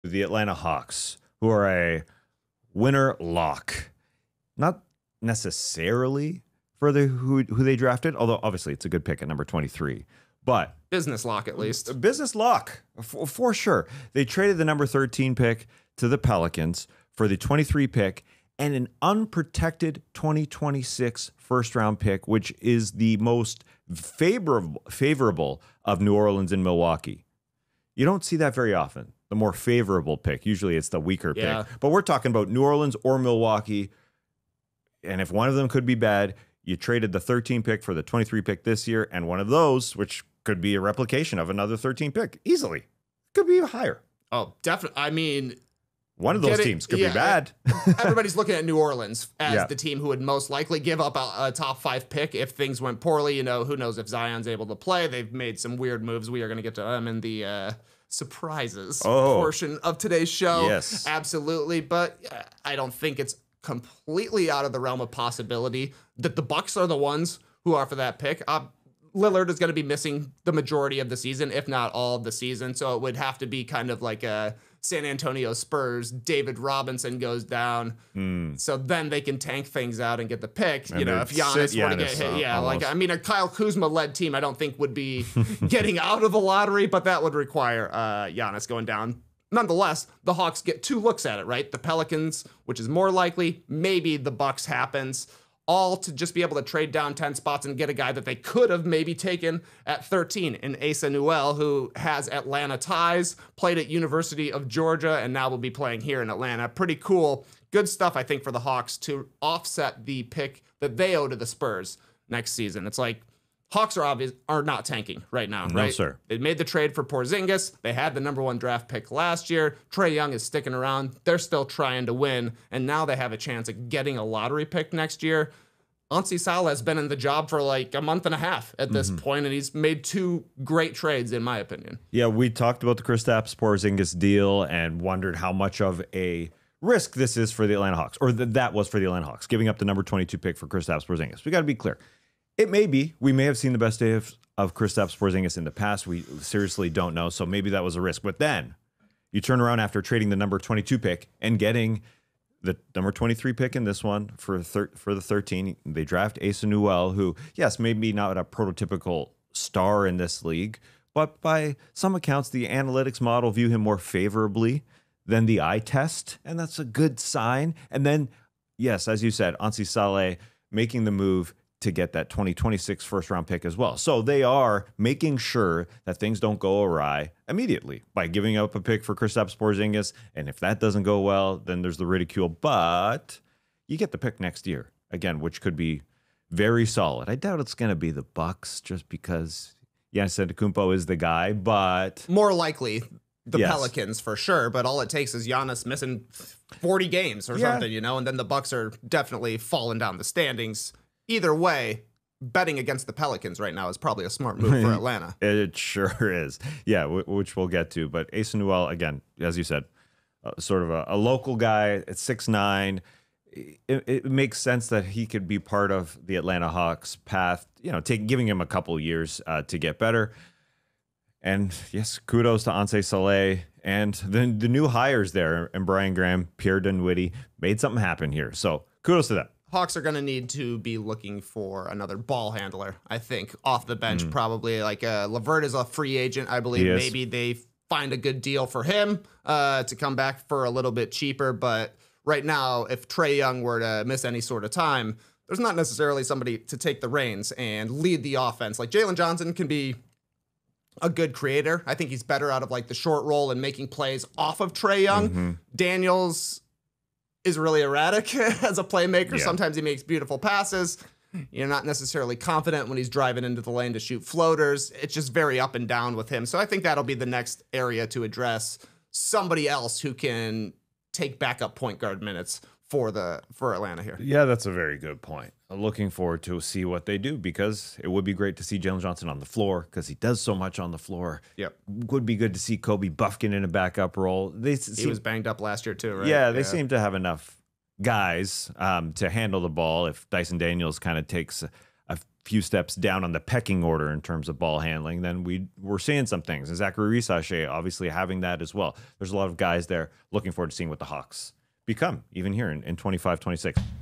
the Atlanta Hawks, who are a winner lock. Not necessarily for who they drafted, although obviously it's a good pick at number 23. But business lock, at least. A business lock, for sure. They traded the number 13 pick to the Pelicans for the 23 pick and an unprotected 2026 first-round pick, which is the most favorable of New Orleans and Milwaukee. You don't see that very often, the more favorable pick. Usually it's the weaker pick. But we're talking about New Orleans or Milwaukee, and if one of them could be bad, you traded the 13 pick for the 23 pick this year, and one of those, which could be a replication of another 13 pick, easily. Could be higher. Oh, definitely. I mean, one of those teams could be bad. Everybody's looking at New Orleans as the team who would most likely give up a top 5 pick if things went poorly. You know, who knows if Zion's able to play. They've made some weird moves. We are going to get to them in the surprises portion of today's show. Yes. Absolutely. But I don't think it's completely out of the realm of possibility that the Bucks are the ones who are for that pick. Lillard is going to be missing the majority of the season, if not all of the season. So it would have to be kind of like a San Antonio Spurs, David Robinson goes down. So then they can tank things out and get the pick. And you know, if Giannis were to get hit. Almost. I mean, a Kyle Kuzma-led team I don't think would be getting out of the lottery, but that would require Giannis going down. Nonetheless, the Hawks get 2 looks at it, right? The Pelicans, which is more likely, maybe the Bucks happens, all to just be able to trade down 10 spots and get a guy that they could have maybe taken at 13 in Asa Newell, who has Atlanta ties, played at University of Georgia, and now will be playing here in Atlanta. Pretty cool. Good stuff, I think, for the Hawks to offset the pick that they owe to the Spurs next season. It's like, Hawks are not tanking right now, right? No, sir. They made the trade for Porzingis. They had the number 1 draft pick last year. Trae Young is sticking around. They're still trying to win, and now they have a chance at getting a lottery pick next year. Onsi Saleh has been in the job for like a month and a half at this point, and he's made 2 great trades, in my opinion. Yeah, we talked about the Kristaps Porzingis deal and wondered how much of a risk this is for the Atlanta Hawks, or that was for the Atlanta Hawks, giving up the number 22 pick for Kristaps Porzingis. We got to be clear. It may be. We may have seen the best day of Kristaps Porzingis in the past. We seriously don't know, so maybe that was a risk. But then you turn around after trading the number 22 pick and getting the number 23 pick in this one for the 13. They draft Asa Newell, who, yes, maybe not a prototypical star in this league, but by some accounts, the analytics model view him more favorably than the eye test, and that's a good sign. And then, yes, as you said, Onsi Saleh making the move to get that 2026 first-round pick as well. So they are making sure that things don't go awry immediately by giving up a pick for Kristaps Porzingis, and if that doesn't go well, then there's the ridicule. But you get the pick next year, again, which could be very solid. I doubt it's going to be the Bucks just because Giannis Antetokounmpo is the guy, but... More likely the Pelicans for sure, but all it takes is Giannis missing 40 games or something, you know, and then the Bucks are definitely falling down the standings. Either way, betting against the Pelicans right now is probably a smart move for Atlanta. It sure is. Yeah, which we'll get to. But Asa Newell, again, as you said, sort of a local guy at 6'9". It makes sense that he could be part of the Atlanta Hawks path, you know, giving him a couple years to get better. And yes, kudos to Onsi Saleh and the new hires there. And Brian Graham, Pierre Dinwiddie made something happen here. So kudos to them. Hawks are going to need to be looking for another ball handler, I think, off the bench probably. Like LeVert is a free agent, I believe. Maybe they find a good deal for him to come back for a little bit cheaper. But right now, if Trae Young were to miss any sort of time, there's not necessarily somebody to take the reins and lead the offense. Like Jalen Johnson can be a good creator. I think he's better out of like the short roll and making plays off of Trae Young. Daniels is really erratic as a playmaker. Yeah. Sometimes he makes beautiful passes. You're not necessarily confident when he's driving into the lane to shoot floaters. It's just very up and down with him. So I think that'll be the next area to address. Somebody else who can take backup point guard minutes for Atlanta here. Yeah, that's a very good point. I'm looking forward to see what they do because it would be great to see Jalen Johnson on the floor because he does so much on the floor. Yep. Would be good to see Kobe Buffkin in a backup role. He was banged up last year too, right? Yeah, they seem to have enough guys to handle the ball if Dyson Daniels kind of takes a few steps down on the pecking order in terms of ball handling, then we're seeing some things. And Zachary Risache obviously having that as well. There's a lot of guys there looking forward to seeing what the Hawks become, even here in 25-26.